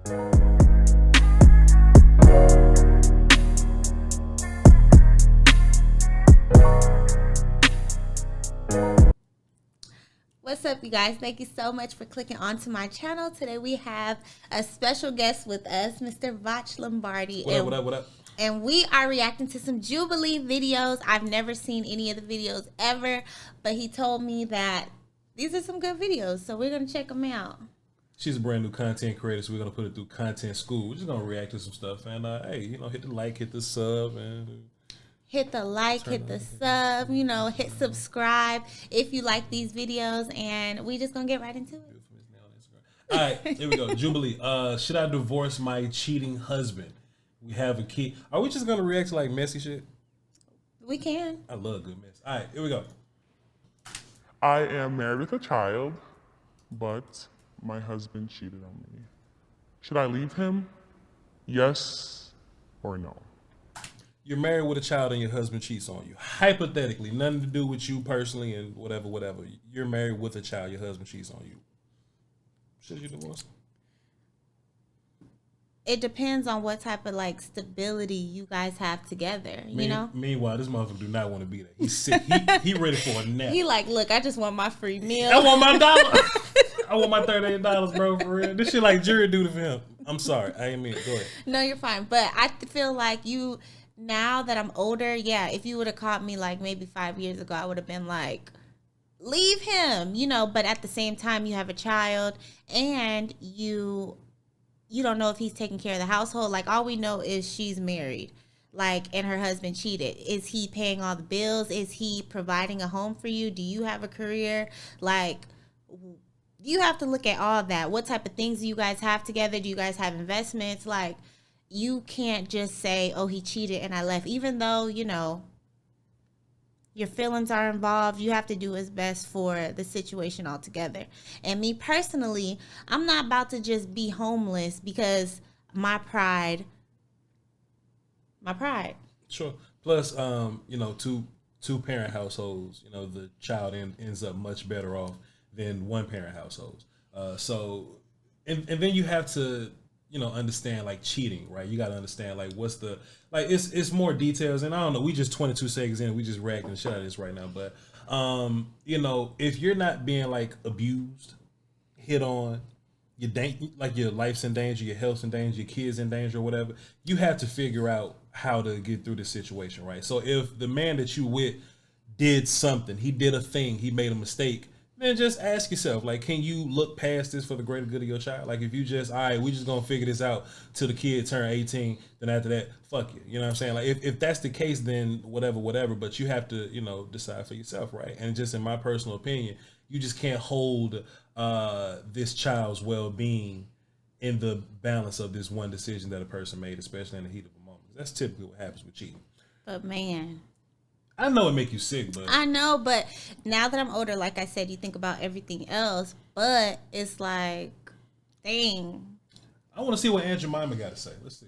What's up, you guys? Thank you so much for clicking onto my channel. Today we have a special guest with us, Mr. Voch Lombardi. What up? And we are reacting to some Jubilee videos. I've never seen any of the videos ever, but he told me that these are some good videos, so we're going to check them out. She's a brand new content creator, so we're going to put it through content school. We're just going to react to some stuff. And, hey, you know, hit the like, hit the sub, and... Hit the like, hit the sub, you know, hit subscribe if you like these videos, and we just gonna get right into it. All right, here we go. Jubilee, should I divorce my cheating husband? We have a kid. Are we just gonna react to like messy shit? We can. I love good mess. All right, here we go. I am married with a child, but my husband cheated on me. Should I leave him? Yes or no? You're married with a child and your husband cheats on you. Hypothetically, nothing to do with you personally and whatever. You're married with a child, your husband cheats on you. Should you divorce? It depends on what type of like stability you guys have together, you know? Meanwhile, this motherfucker do not want to be there. He's sick. He ready for a nap. He like, look, I just want my free meal. I want my dollar. I want my $38, bro, for real. This shit like jury duty for him. I'm sorry. I ain't mean it. Go ahead. No, you're fine. But I feel like you... Now that I'm older, yeah, if you would have caught me like maybe 5 years ago, I would have been like, leave him, you know, but at the same time you have a child and you don't know if he's taking care of the household. Like all we know is she's married, like, and her husband cheated. Is he paying all the bills? Is he providing a home for you? Do you have a career? Like, you have to look at all that. What type of things do you guys have together? Do you guys have investments? Like, you can't just say, oh, he cheated and I left. Even though, you know, your feelings are involved, you have to do what's best for the situation altogether. And me personally, I'm not about to just be homeless because my pride. Sure. Plus, you know, two parent households, you know, the child ends up much better off than one parent households. So, and then you have to, you know, understand like cheating, right? You got to understand like what's the, like it's more details, and I don't know, we just 22 seconds in, we just reacting the shit out of this right now, but you know, if you're not being like abused, hit on, like your life's in danger, your health's in danger, your kids in danger or whatever, you have to figure out how to get through the situation, right? So if the man that you with did something, he did a thing, he made a mistake, then just ask yourself, like, can you look past this for the greater good of your child? Like, if you just, all right, we just gonna figure this out till the kid turn 18, then after that, fuck you. You know what I'm saying? Like, if that's the case, then whatever. But you have to, you know, decide for yourself, right? And just in my personal opinion, you just can't hold this child's well-being in the balance of this one decision that a person made, especially in the heat of a moment. That's typically what happens with cheating. But man, I know it make you sick, but I know, but now that I'm older, like I said, you think about everything else, but it's like, dang. I want to see what Aunt Jemima got to say. Let's see.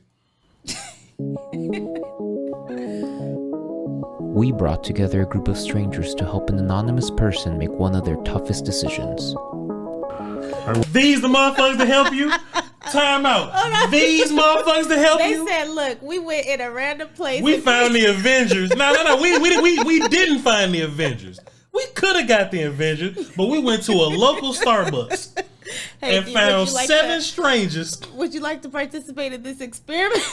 We brought together a group of strangers to help an anonymous person make one of their toughest decisions. These the motherfuckers to help you? Time out. These motherfuckers to help you? They said, look, we went in a random place. We found the Avengers. No. We didn't find the Avengers. We could have got the Avengers, but we went to a local Starbucks and found seven strangers. Would you like to participate in this experiment?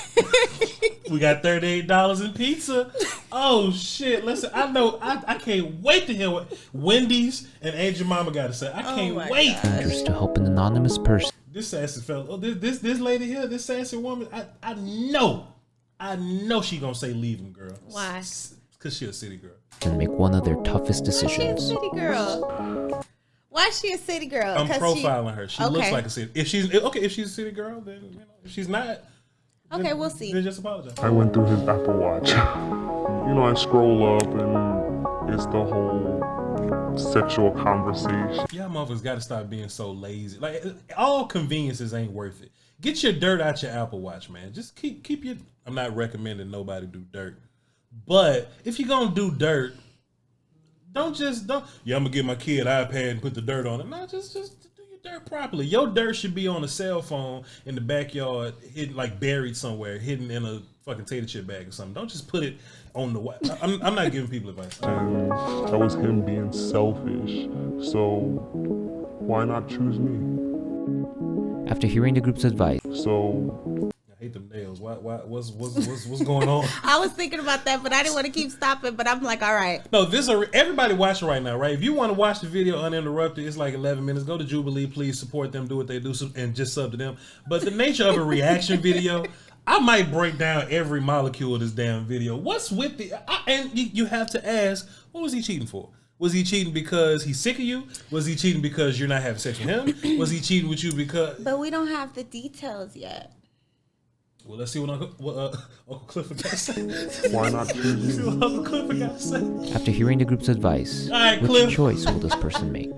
We got $38 in pizza. Oh shit! Listen, I know. I can't wait to hear what Wendy's and Aunt Jemima got to say. I can't wait. Strangers to help an anonymous person. This sassy fella, oh, this lady here, this sassy woman, I know she gonna say leave him, girl. Why? Cause she a city girl. And make one of their toughest decisions. Why is she a city girl? Why is she a city girl? I'm profiling her. She looks like a city. If she's a city girl, then you know. If she's not, okay, we'll see. Then just apologize. I went through his Apple Watch. You know, I scroll up and it's the whole sexual conversation. Y'all motherfuckers got to stop being so lazy. Like, all conveniences ain't worth it. Get your dirt out your Apple Watch, man. Just keep your. I'm not recommending nobody do dirt, but if you're gonna do dirt, don't. Yeah, I'm gonna give my kid an iPad and put the dirt on it. No, just do your dirt properly. Your dirt should be on a cell phone in the backyard, hidden, like buried somewhere, hidden in a fucking tater chip bag or something. Don't just put it on the I'm not giving people advice. And that was him being selfish. So why not choose me? After hearing the group's advice, So I hate them nails. What's going on? I was thinking about that, but I didn't want to keep stopping. But I'm like, all right. No, everybody watching right now, right? If you want to watch the video uninterrupted, it's like 11 minutes. Go to Jubilee, please support them, do what they do, and just sub to them. But the nature of a reaction video, I might break down every molecule of this damn video. What's with and you have to ask, what was he cheating for? Was he cheating because he's sick of you? Was he cheating because you're not having sex with him? Was he cheating with you because... But we don't have the details yet. Well, let's see what Uncle Clifford got to say. why not choose Let's see me? what Uncle Clifford got to say. after hearing the group's advice, All right, which Cliff. choice will this person make?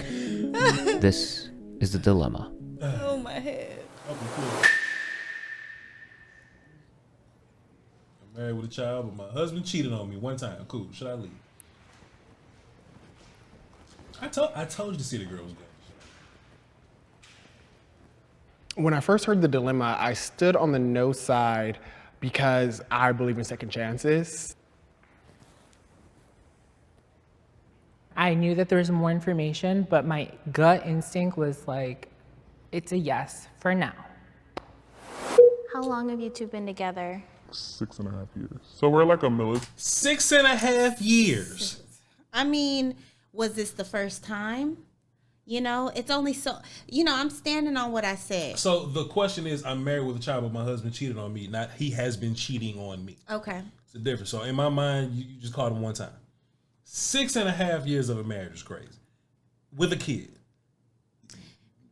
This is the dilemma. Oh, my head. Uncle Clifford. I'm married with a child, but my husband cheated on me one time. Cool. Should I leave? I told you to see the girl was good. When I first heard the dilemma, I stood on the no side because I believe in second chances. I knew that there was more information, but my gut instinct was like, it's a yes for now. How long have you two been together? 6.5 years. So we're like a military. 6.5 years. I mean, was this the first time? You know, it's only so, I'm standing on what I said. So the question is, I'm married with a child, but my husband cheated on me. Not he has been cheating on me. Okay. It's a difference. So in my mind, you just caught him one time. 6.5 years of a marriage is crazy. With a kid.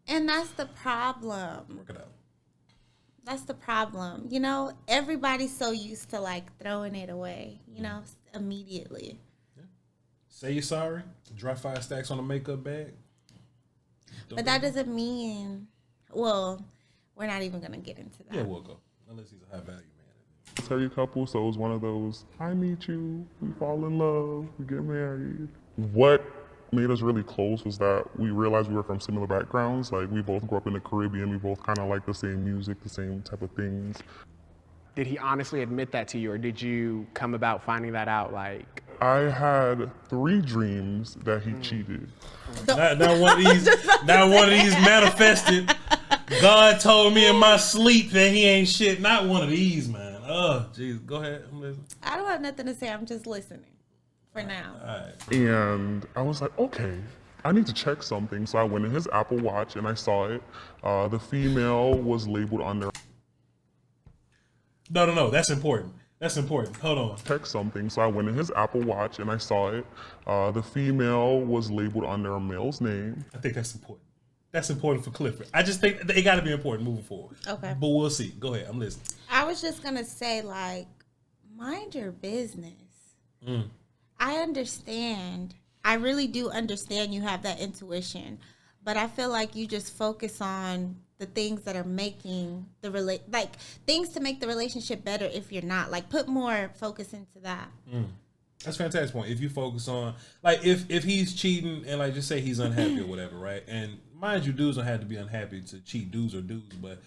And that's the problem. Work it out. That's the problem. Everybody's so used to like throwing it away, immediately. Yeah. Say you're sorry. Drop 5 stacks on a makeup bag. But that doesn't mean, well, we're not even going to get into that. Yeah, we'll go. Unless he's a high value man. military couple, so it was one of those, I meet you, we fall in love, we get married. What made us really close was that we realized we were from similar backgrounds. Like, we both grew up in the Caribbean, we both kind of like the same music, the same type of things. Did he honestly admit that to you, or did you come about finding that out like? I had 3 dreams that he cheated. Not one of these manifested. God told me in my sleep that he ain't shit. Not one of these, man. Oh, jeez. Go ahead. I'm listening. I don't have nothing to say. I'm just listening for now. All right. And I was like, okay, I need to check something. So I went in his Apple Watch and I saw it. The female was labeled under. No. That's important. That's important. Hold on. Check something. So I went in his Apple Watch and I saw it. The female was labeled under a male's name. I think that's important. That's important for Clifford. I just think it got to be important moving forward. Okay. But we'll see. Go ahead. I'm listening. I was just going to say, like, mind your business. I understand. I really do understand you have that intuition. But I feel like you just focus on the things that are making the things to make the relationship better if you're not. Like, put more focus into that. That's a fantastic point. If you focus on, like, if he's cheating and, like, just say he's unhappy or whatever, right? And mind you, dudes don't have to be unhappy to cheat. Dudes are dudes. But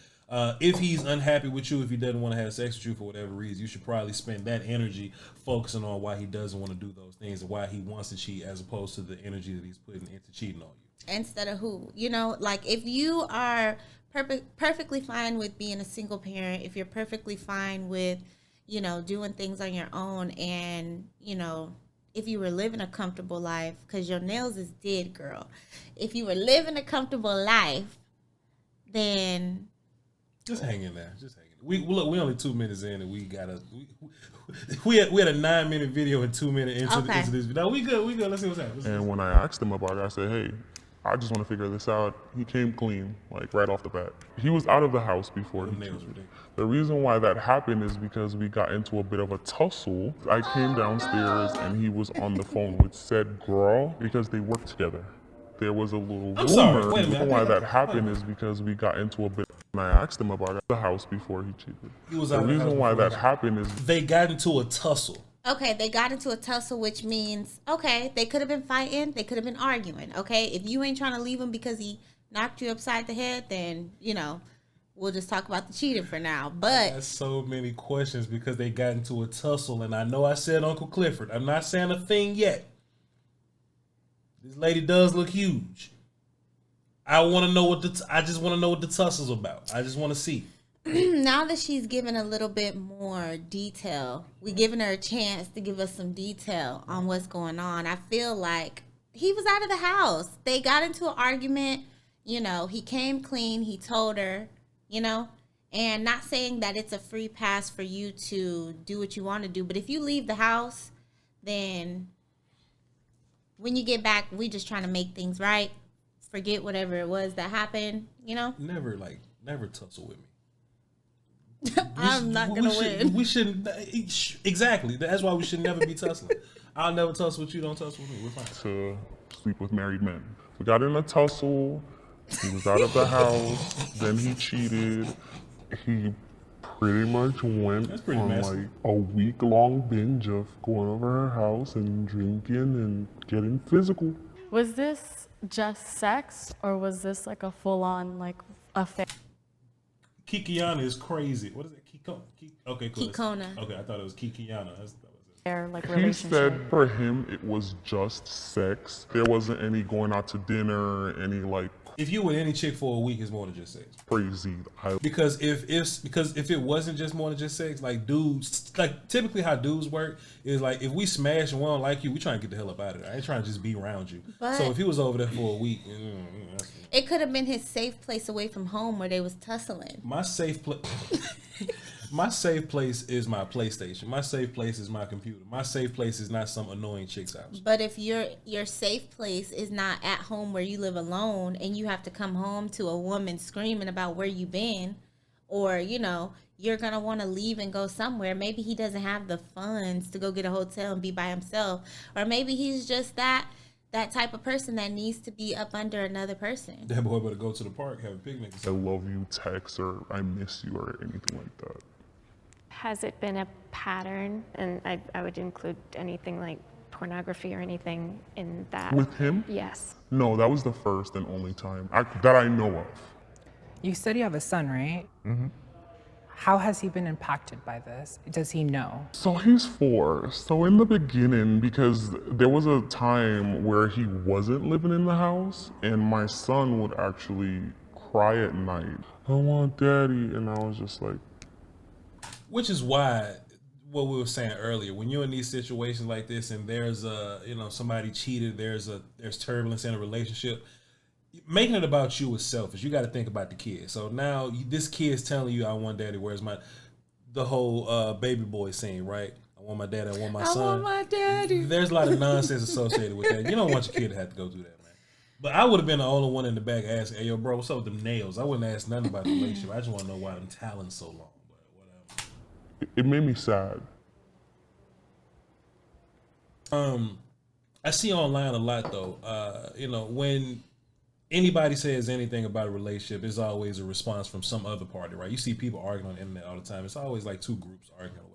if he's unhappy with you, if he doesn't want to have sex with you for whatever reason, you should probably spend that energy focusing on why he doesn't want to do those things and why he wants to cheat, as opposed to the energy that he's putting into cheating on you. Instead of who, like, if you are perfectly fine with being a single parent, if you're perfectly fine with, doing things on your own, and, if you were living a comfortable life, because your nails is dead, girl. If you were living a comfortable life, then just hang in there. Just hang in there. We only 2 minutes in, and we had a 9-minute video and 2 minutes into this video. No, we good. Let's see what's happening. And when I asked him about it, I said, hey, I just want to figure this out. He came clean, like right off the bat. He was out of the house before he cheated. The reason why that happened is because we got into a bit of a tussle. I came downstairs and he was on the phone with said girl because they worked together. There was a little rumor. Sorry, wait a The minute. reason why that happened is because we got into a bit. And I asked him about the house before he cheated. He was the out of the reason house why before that happened is they got into a tussle. okay, they got into a tussle, which means, okay, they could have been fighting, they could have been arguing, okay? If you ain't trying to leave him because he knocked you upside the head, then, we'll just talk about the cheating for now. But That's so many questions because they got into a tussle, and I know I said Uncle Clifford. I'm not saying a thing yet. This lady does look huge. I want to know I just want to know what the tussle's about. I just want to see. now that she's given a little bit more detail, we giving her a chance to give us some detail on what's going on. I feel like he was out of the house. They got into an argument. He came clean. He told her, and not saying that it's a free pass for you to do what you want to do. But if you leave the house, then when you get back, we just trying to make things right. Forget whatever it was that happened, Never tussle with me. I'm not going to win. We shouldn't. Exactly. That's why we should never be tussling. I'll never tussle with you. Don't tussle with me. We're fine. To sleep with married men. We got in a tussle. He was out of the house. Then he cheated. He pretty much went on like a week-long binge of going over her house and drinking and getting physical. Was this just sex, or was this like a full-on like affair? Kikiana is crazy. What is it? Okay, cool. Kikona. Okay, I thought it was Kikiana. Like he said for him it was just sex. There wasn't any going out to dinner, any like. If you with any chick for a week, it's more than just sex. Crazy. Because if it wasn't just more than just sex, like dudes, like typically how dudes work is like if we smash and we don't like you, we trying to get the hell up out of there. I ain't trying to just be around you. But so if he was over there for a week, it could have been his safe place away from home where they was tussling. My safe place. My safe place is my PlayStation. My safe place is my computer. My safe place is not some annoying chick's house. But if your safe place is not at home where you live alone and you have to come home to a woman screaming about where you been, or, you're going to want to leave and go somewhere. Maybe he doesn't have the funds to go get a hotel and be by himself. Or maybe he's just that type of person that needs to be up under another person. That boy better go to the park, have a picnic. I love you text or I miss you or anything like that. Has it been a pattern? And I would include anything like pornography or anything in that. With him? Yes. No, that was the first and only time that I know of. You said you have a son, right? Mm-hmm. How has he been impacted by this? Does he know? So he's 4. So in the beginning, because there was a time where he wasn't living in the house, and my son would actually cry at night. I want daddy. And I was just like. Which is why, what we were saying earlier, when you're in these situations like this and there's somebody cheated, there's turbulence in a relationship, making it about you is selfish. You got to think about the kid. So now this kid's telling you, I want daddy, where's the whole baby boy scene, right? I want my daddy, I want my son. I want my daddy. There's a lot of nonsense associated with that. You don't want your kid to have to go through that, man. But I would have been the only one in the back asking, hey, yo, bro, what's up with them nails? I wouldn't ask nothing about the relationship. I just want to know why them talons so long. It made me sad. I see online a lot though. When anybody says anything about a relationship, it's always a response from some other party, right? You see people arguing on the internet all the time. It's always like two groups arguing or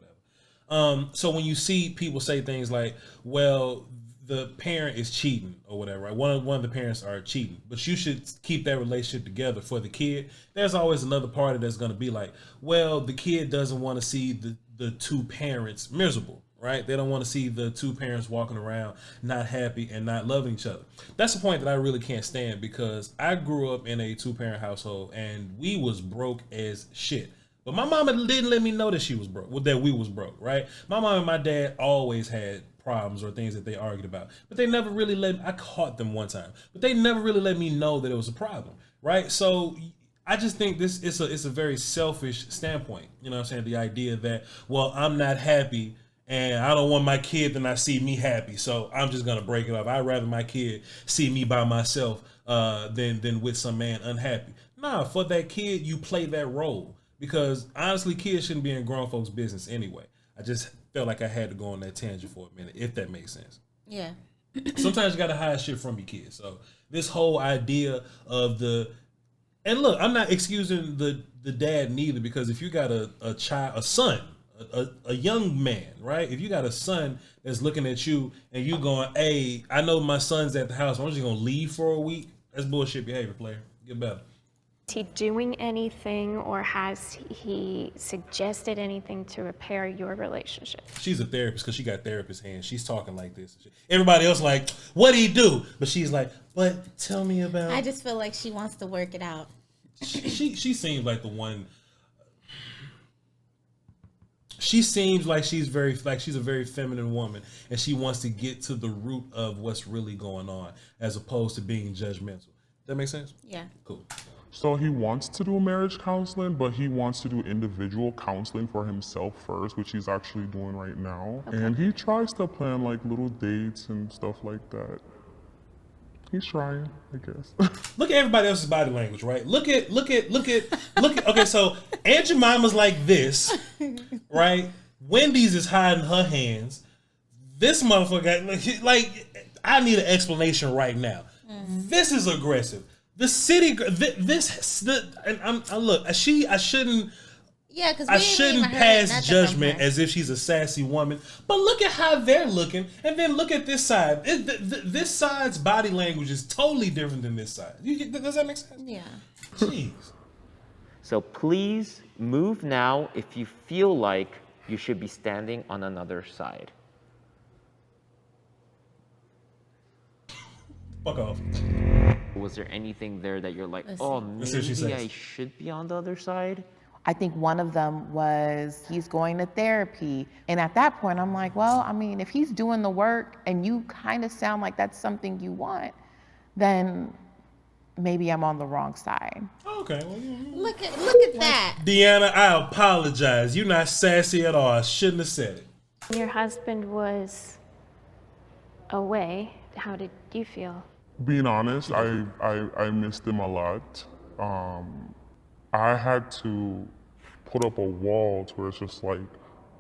whatever. So when you see people say things like, well, the parent is cheating or whatever, right? One of the parents are cheating, but you should keep that relationship together for the kid. There's always another party that's going to be like, well, the kid doesn't want to see the two parents miserable, right? They don't want to see the two parents walking around not happy and not loving each other. That's the point that I really can't stand, because I grew up in a 2-parent household and we was broke as shit. But my mama didn't let me know that she was broke, that we was broke, right? My mom and my dad always had problems or things that they argued about, but they never really I caught them one time, but they never really let me know that it was a problem, right? So I just think it's a very selfish standpoint. You know what I'm saying? The idea that, well, I'm not happy and I don't want my kid to not see me happy, so I'm just gonna break it off. I'd rather my kid see me by myself than with some man unhappy. Nah, for that kid, you play that role, because honestly, kids shouldn't be in grown folks' business anyway. I just felt like I had to go on that tangent for a minute, if that makes sense. Yeah. Sometimes you gotta hide shit from your kids. So this whole idea of and look, I'm not excusing the dad neither, because if you got a child, a son, a young man, right? If you got a son that's looking at you and you going, hey, I know my son's at the house, I'm just gonna leave for a week. That's bullshit behavior, player. Get better. Is he doing anything, or has he suggested anything to repair your relationship? She's a therapist because she got therapist hands. She's talking like this. Everybody else like, what'd he do? But she's like, but tell me about. I just feel like she wants to work it out. She seems like the one. She seems like she's a very feminine woman, and she wants to get to the root of what's really going on, as opposed to being judgmental. That make sense? Yeah. Cool. So he wants to do marriage counseling, but he wants to do individual counseling for himself first, which he's actually doing right now. Okay. And he tries to plan like little dates and stuff like that. He's trying, I guess. Look at everybody else's body language, right? Look at. Okay, so Aunt Jemima's like this, right? Wendy's is hiding her hands. This motherfucker, like I need an explanation right now. This is aggressive. The city, look. I shouldn't. Yeah, because I shouldn't pass judgment as if she's a sassy woman. But look at how they're looking, and then look at this side. This side's body language is totally different than this side. Does that make sense? Yeah. Jeez. So please move now if you feel like you should be standing on another side. Fuck off. Was there anything there that you're like, Let's oh, see what she maybe says. I should be on the other side? I think one of them was he's going to therapy. And at that point, I'm like, well, I mean, if he's doing the work and you kind of sound like that's something you want, then maybe I'm on the wrong side. Okay. Well, Look at that. Deanna, I apologize. You're not sassy at all. I shouldn't have said it. Your husband was away. How did you feel? Being honest, I missed him a lot. I had to put up a wall to where it's just like,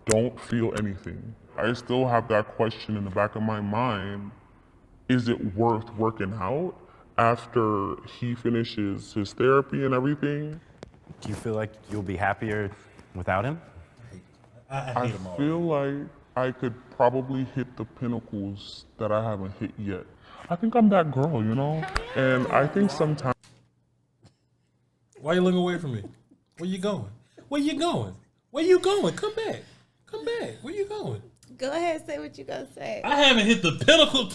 don't feel anything. I still have that question in the back of my mind. Is it worth working out after he finishes his therapy and everything? Do you feel like you'll be happier without him? I hate him all. Feel like I could probably hit the pinnacles that I haven't hit yet. I think I'm that girl, you know? And I think sometimes... Why you looking away from me? Where you going? Where you going? Where you going? Come back. Come back. Where you going? Go ahead, say what you gonna say. I haven't hit the pinnacle.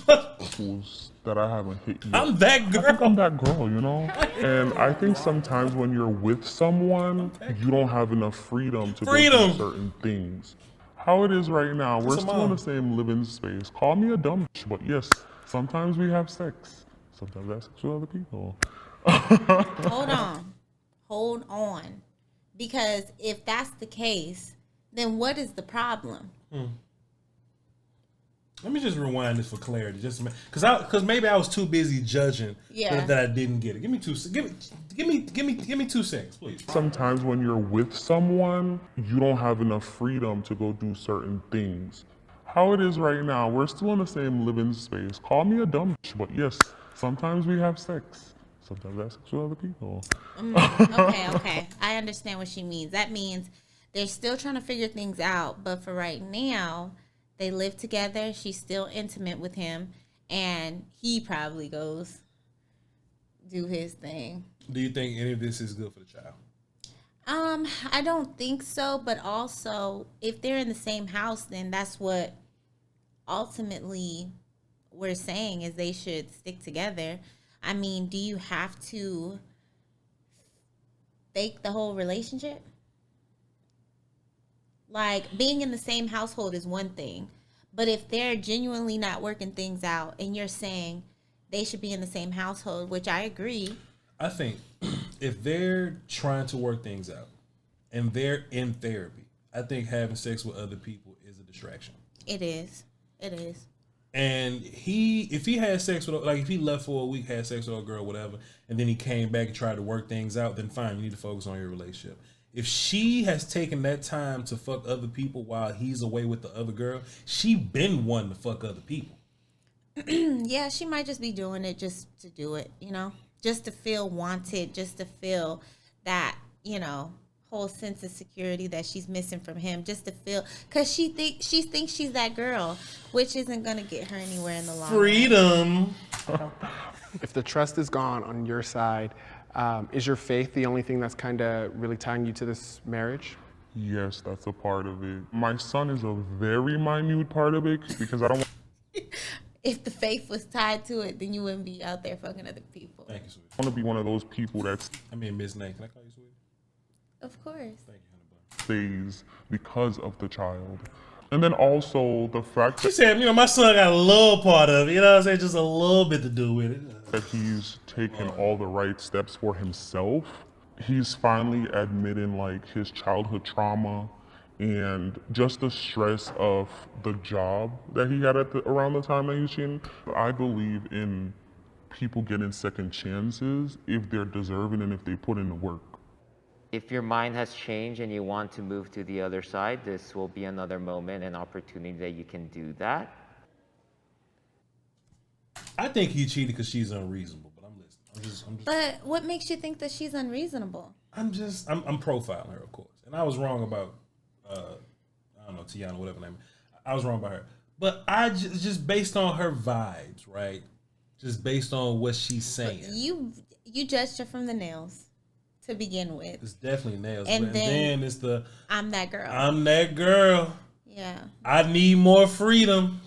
that I haven't hit yet. I'm that girl. I think I'm that girl, you know? And I think sometimes when you're with someone, you don't have enough freedom to go do certain things. How it is right now, we're still in the same living space. Call me a dumb bitch, but yes, sometimes we have sex. Sometimes I have sex with other people. Hold on. Because if that's the case, then what is the problem? Let me just rewind this for clarity, just because maybe I was too busy judging that I didn't get it. Give me 2 seconds, please. Sometimes when you're with someone, you don't have enough freedom to go do certain things. How it is right now, we're still in the same living space. Call me a dumb bitch, but yes, sometimes we have sex. Sometimes I have sex with other people. Okay. I understand what she means. That means they're still trying to figure things out, but for right now, they live together. She's still intimate with him, and he probably goes do his thing. Do you think any of this is good for the child? I don't think so, but also if they're in the same house, then that's what ultimately we're saying is they should stick together. I mean, do you have to fake the whole relationship? Like, being in the same household is one thing, but if they're genuinely not working things out and you're saying they should be in the same household, which I agree. I think if they're trying to work things out and they're in therapy, I think having sex with other people is a distraction. It is. And if he had sex with, like if he left for a week, had sex with a girl, whatever, and then he came back and tried to work things out, then fine, you need to focus on your relationship. If she has taken that time to fuck other people while he's away with the other girl, she been wanting to fuck other people. Yeah, she might just be doing it just to do it, you know? Just to feel wanted, just to feel that, you know, whole sense of security that she's missing from him, just to feel, because she thinks she's that girl, which isn't going to get her anywhere in the long run. Freedom. If the trust is gone on your side, Is your faith the only thing that's kind of really tying you to this marriage? Yes, that's a part of it. My son is a very minute part of it because I don't want If the faith was tied to it, then you wouldn't be out there fucking other people. Thank you, sweetie. to be one of those people that I mean, Miss Nate, can I call you sweetie? Of course. Thank you, honey bun. stays because of the child. And then also the fact She said, you know, my son got a little part of it, you know what I'm saying? Just a little bit to do with it. that he's taken all the right steps for himself. He's finally admitting like his childhood trauma and just the stress of the job that he had around the time that he was cheating. I believe in people getting second chances if they're deserving and if they put in the work. If your mind has changed and you want to move to the other side, this will be another moment and opportunity that you can do that. I think he cheated because she's unreasonable, but I'm listening. But what makes you think that she's unreasonable? I'm profiling her, of course. And I was wrong about, I don't know, Tiana, whatever her name is. I was wrong about her. But I just based on her vibes, right? Just based on what she's saying. You judged her from the nails to begin with. It's definitely nails. And then it's the I'm that girl. I'm that girl. Yeah. I need more freedom.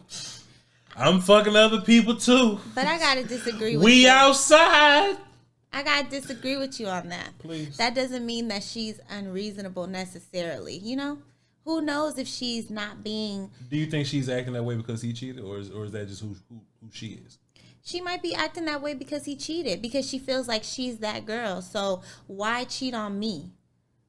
I'm fucking other people too. But I gotta disagree with you. We outside. I gotta disagree with you on that. Please. That doesn't mean that she's unreasonable necessarily. You know, who knows if she's not being. Do you think she's acting that way because he cheated, or is that just who she is? She might be acting that way because he cheated, because she feels like she's that girl. So why cheat on me?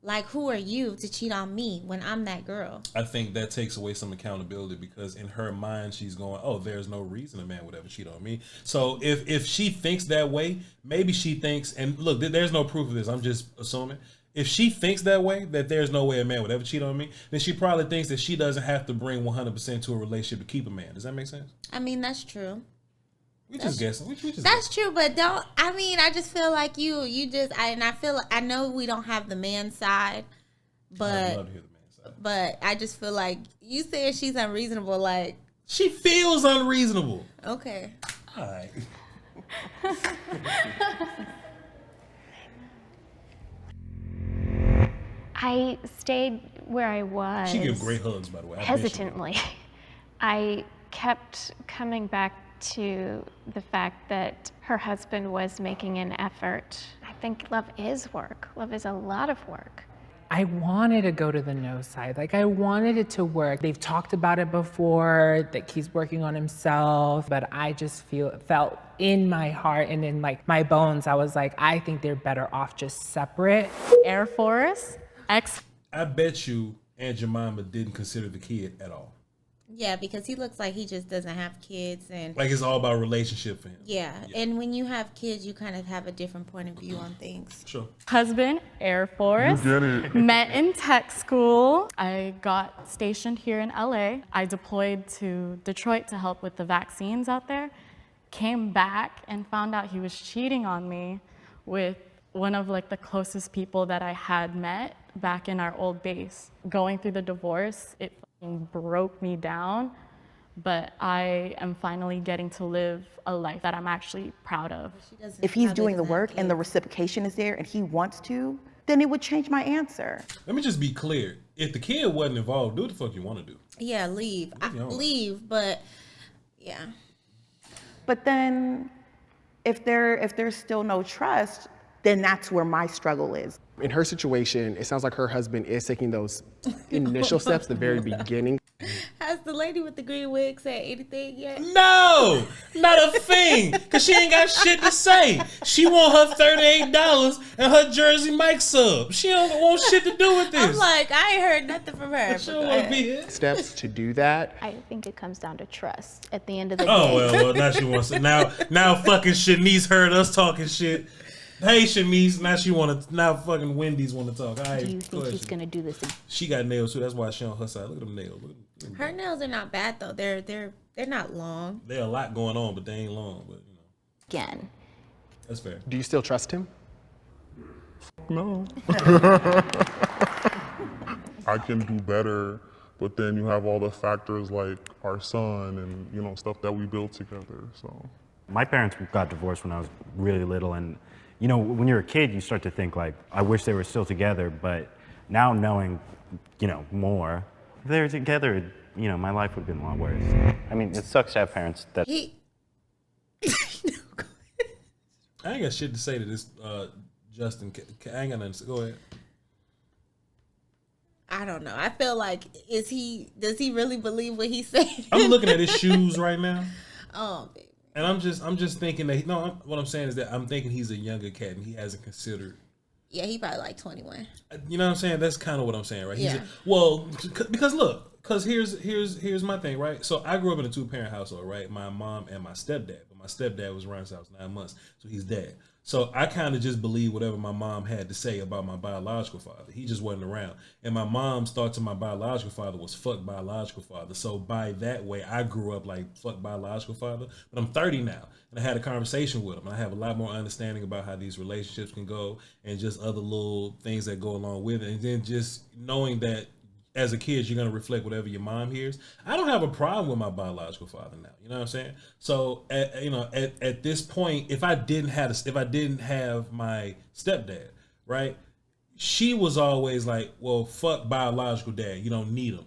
Like, who are you to cheat on me when I'm that girl? I think that takes away some accountability because in her mind, she's going, oh, there's no reason a man would ever cheat on me. So if she thinks that way, maybe she thinks, and look, there's no proof of this. I'm just assuming. If she thinks that way, that there's no way a man would ever cheat on me, then she probably thinks that she doesn't have to bring 100% to a relationship to keep a man. Does that make sense? I mean, that's true. We just guessing. That's true, but I just feel like I know we don't have the man side, but I'd love to hear the man side. But I just feel like you saying she's unreasonable, like she feels unreasonable. Okay. All right. I stayed where I was. She gives great hugs, by the way. Hesitantly. I kept coming back to the fact that her husband was making an effort. I think love is work. Love is a lot of work. I wanted to go to the no side. Like, I wanted it to work. They've talked about it before, that he's working on himself, but I just felt in my heart and in like my bones, I was like, I think they're better off just separate. Air Force, I bet you Aunt Jemima didn't consider the kid at all. Yeah, because he looks like he just doesn't have kids, and like it's all about relationship for him. Yeah, and when you have kids, you kind of have a different point of view on things. Sure. Husband, Air Force. You get it. Met in tech school. I got stationed here in LA. I deployed to Detroit to help with the vaccines out there. Came back and found out he was cheating on me with one of like the closest people that I had met back in our old base. Going through the divorce, it broke me down, but I am finally getting to live a life that I'm actually proud of. If he's doing the work and the reciprocation is there and he wants to, then it would change my answer. Let me just be clear. If the kid wasn't involved, do what the fuck you want to do. Yeah, leave. Leave, but yeah. But then if there's still no trust, then that's where my struggle is. In her situation, it sounds like her husband is taking those initial steps, the very beginning. Has the lady with the green wig said anything yet? No, not a thing, because she ain't got shit to say. She want her $38 and her Jersey Mike sub. She don't want shit to do with this. I'm like, I ain't heard nothing from her. She don't want to be here. Steps to do that. I think it comes down to trust at the end of the day. Oh, well, now she wants to. Now fucking Shanice heard us talking shit. Hey, Shanice, now fucking Wendy's want to talk. All right, Do you think he's going to do this again? She got nails too. That's why she on her side. Look at them nails. Look at them. Her nails are not bad though. They're not long. There's a lot going on, but they ain't long. But you know. Again. That's fair. Do you still trust him? No. I can do better, but then you have all the factors like our son and, you know, stuff that we built together, so. My parents got divorced when I was really little, and you know, when you're a kid, you start to think like, I wish they were still together, but now knowing, you know, more, if they were together, you know, my life would have been a lot worse. I mean, it sucks to have parents that... I ain't got shit to say to this, Justin. I ain't got nothing to say. Go ahead. I don't know. I feel like, does he really believe what he's saying? I'm looking at his shoes right now. Oh, baby. And I'm just thinking that, what I'm saying is that I'm thinking he's a younger cat and he hasn't considered. Yeah, he probably like 21. You know what I'm saying? That's kind of what I'm saying, right? Yeah. Because here's my thing, right? So I grew up in a 2-parent household, right? My mom and my stepdad. But my stepdad was around since I was 9 months, so he's dead. So I kind of just believe whatever my mom had to say about my biological father. He just wasn't around. And my mom's thought to my biological father was fuck biological father. So by that way, I grew up like fuck biological father. But I'm 30 now. And I had a conversation with him. And I have a lot more understanding about how these relationships can go and just other little things that go along with it. And then just knowing that as a kid, you're going to reflect whatever your mom hears. I don't have a problem with my biological father now. You know what I'm saying? So, at this point, if I didn't have my stepdad, right? She was always like, well, fuck biological dad. You don't need him.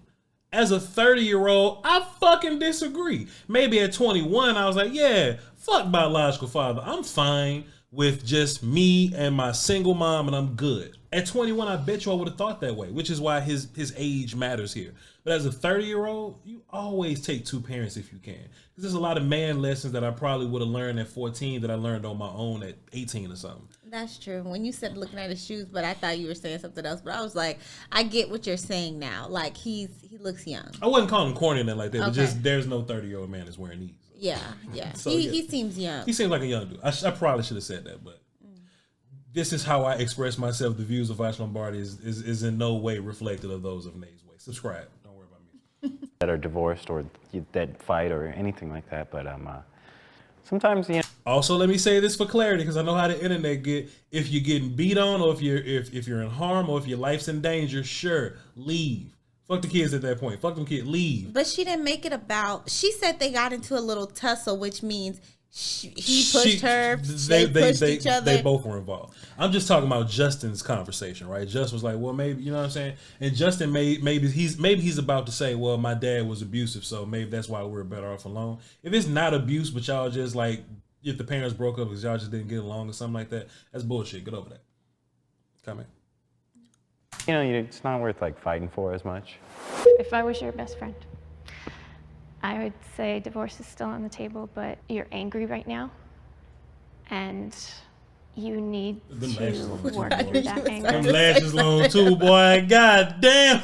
As a 30-year-old, I fucking disagree. Maybe at 21, I was like, yeah, fuck biological father. I'm fine with just me and my single mom, and I'm good. At 21, I bet you I would have thought that way, which is why his age matters here. But as a 30-year-old, you always take 2 parents if you can. Because there's a lot of man lessons that I probably would have learned at 14 that I learned on my own at 18 or something. That's true. When you said looking at his shoes, but I thought you were saying something else. But I was like, I get what you're saying now. Like, he looks young. I wasn't calling him corny or nothing like that, but just there's no 30-year-old man that's wearing these. Yeah. So, he seems young. He seems like a young dude. I probably should have said that, but this is how I express myself. The views of Voch Lombardi is in no way reflective of those of Nate's Way. Subscribe. Don't worry about me. that are divorced or that fight or anything like that, but sometimes, you know. Also, let me say this for clarity, because I know how the internet get. If you're getting beat on, or if you're in harm, or if your life's in danger, sure, leave. Fuck the kids at that point. Fuck them kids. Leave. But she didn't make it about. She said they got into a little tussle, which means he pushed her. They pushed each other. They both were involved. I'm just talking about Justin's conversation, right? Justin was like, well, maybe, you know what I'm saying? And Justin maybe he's about to say, well, my dad was abusive, so maybe that's why we're better off alone. If it's not abuse, but y'all just like, if the parents broke up because y'all just didn't get along or something like that, that's bullshit. Get over that. Comment. You know, it's not worth like fighting for as much. If I was your best friend, I would say divorce is still on the table, but you're angry right now, and you need to work through that anger. Them lashes long too, boy. God damn.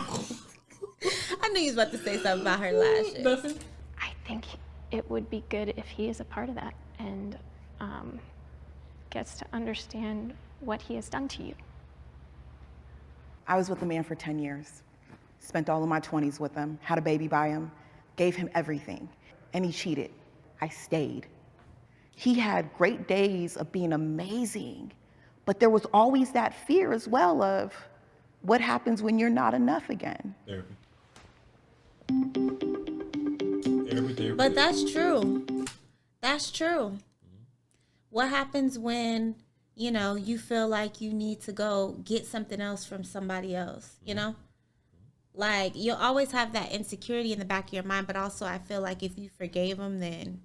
I knew he was about to say something about her lashes. I think it would be good if he is a part of that and gets to understand what he has done to you. I was with a man for 10 years, spent all of my 20s with him, had a baby by him, gave him everything, and he cheated. I stayed. He had great days of being amazing, but there was always that fear as well of what happens when you're not enough again. Therapy. But that's true. That's true. What happens when, you know, you feel like you need to go get something else from somebody else, you know? Like, you'll always have that insecurity in the back of your mind, but also I feel like if you forgave them, then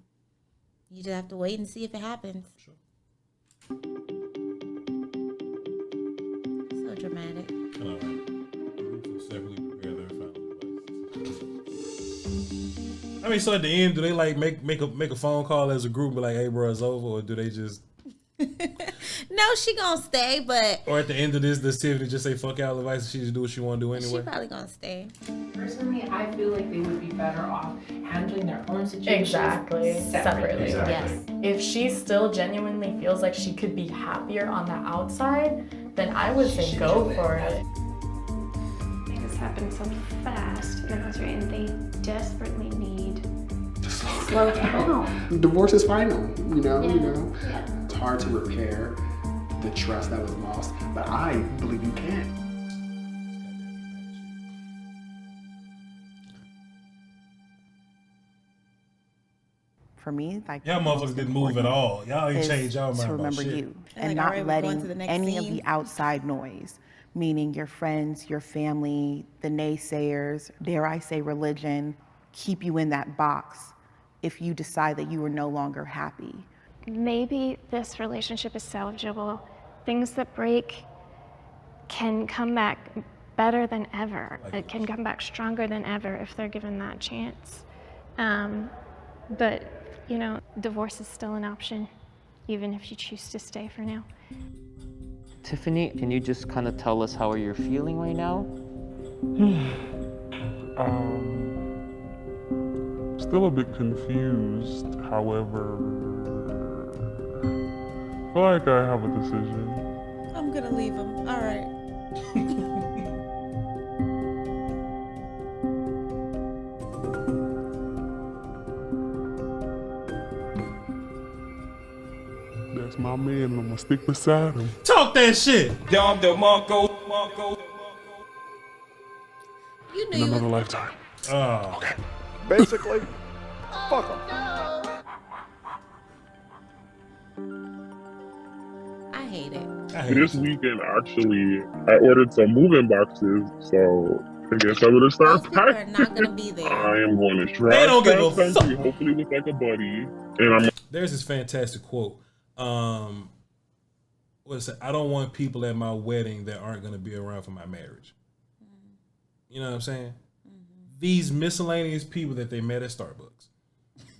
you just have to wait and see if it happens. Sure. So dramatic. All right. Separately prepare their final advice. I mean, so at the end, do they like make a phone call as a group and be like, hey, bro, it's over, or do they just... No, she gonna stay, but... Or at the end of this, does Tiffany just say, fuck y'all advice, and she just do what she want to do anyway? She probably gonna stay. Personally, I feel like they would be better off handling their own situations separately. Exactly. Yes. If she still genuinely feels like she could be happier on the outside, then I would say go for it. Things happen so fast in the country, and they desperately need to slow down. Divorce is final, you know. Yeah. It's hard to repair the trust that was lost, but I believe you can. for me, like Y'all motherfuckers didn't move at all. Y'all ain't changed y'all mind to about remember shit. you Like, and all not right, we're going to letting the next any of scene. the outside noise, meaning your friends, your family, the naysayers, dare I say religion, keep you in that box if you decide that you are no longer happy. Maybe this relationship is salvageable. Things that break can come back better than ever. It can come back stronger than ever if they're given that chance. But, you know, divorce is still an option, even if you choose to stay for now. Tiffany, can you just kind of tell us how you're feeling right now? Still a bit confused, however, I feel like I have a decision. I'm gonna leave him. All right. That's my man, and I'm gonna stick beside him. Talk that shit. Dom DeMarco. You knew In you was another lifetime. Oh. Okay. Basically, fuck him. I hate it. This weekend, actually, I ordered some moving boxes, so I guess I'm gonna start Those people are packing. not gonna be there. I am going to They drive don't give a cross country, hopefully with like a buddy, and I'm. There's this fantastic quote. What is it? I don't want people at my wedding that aren't going to be around for my marriage. You know what I'm saying? These miscellaneous people that they met at Starbucks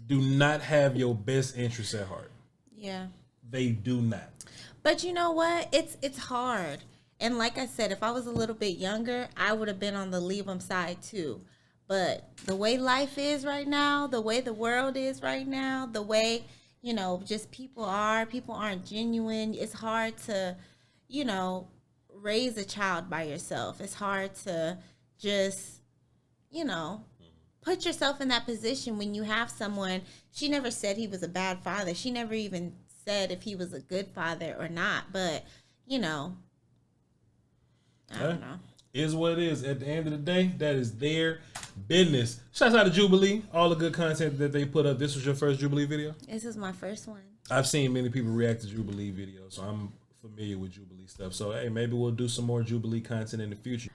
do not have your best interests at heart. Yeah. They do not. But you know what? It's hard. And like I said, if I was a little bit younger, I would have been on the leave them side too. But the way life is right now, the way the world is right now, the way, you know, just people aren't genuine. It's hard to, you know, raise a child by yourself. It's hard to just, you know, put yourself in that position when you have someone. She never said he was a bad father. She never even said if he was a good father or not. But, you know, I don't know. Is what it is. At the end of the day, that is their business. Shouts out to Jubilee. All the good content that they put up. This was your first Jubilee video? This is my first one. I've seen many people react to Jubilee videos, so I'm familiar with Jubilee stuff. So, hey, maybe we'll do some more Jubilee content in the future.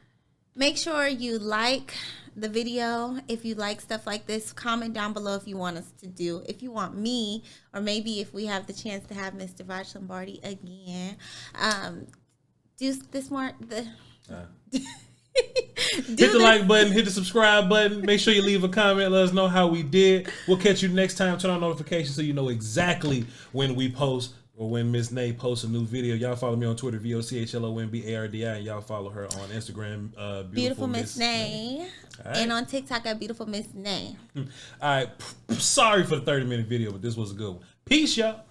Make sure you like the video. If you like stuff like this, comment down below if you want us to do. If you want me, or maybe if we have the chance to have Mr. Voch Lombardi again, do this more. Hit the like button, hit the subscribe button. Make sure you leave a comment. Let us know how we did. We'll catch you next time. Turn on notifications so you know exactly when we post or when Miss Nay posts a new video. Y'all follow me on Twitter, VOCHLONBARDI, and y'all follow her on Instagram, Beautiful Miss Nay. Right. And on TikTok at Beautiful Miss Nay. All right. Sorry for the 30-minute video, but this was a good one. Peace, y'all.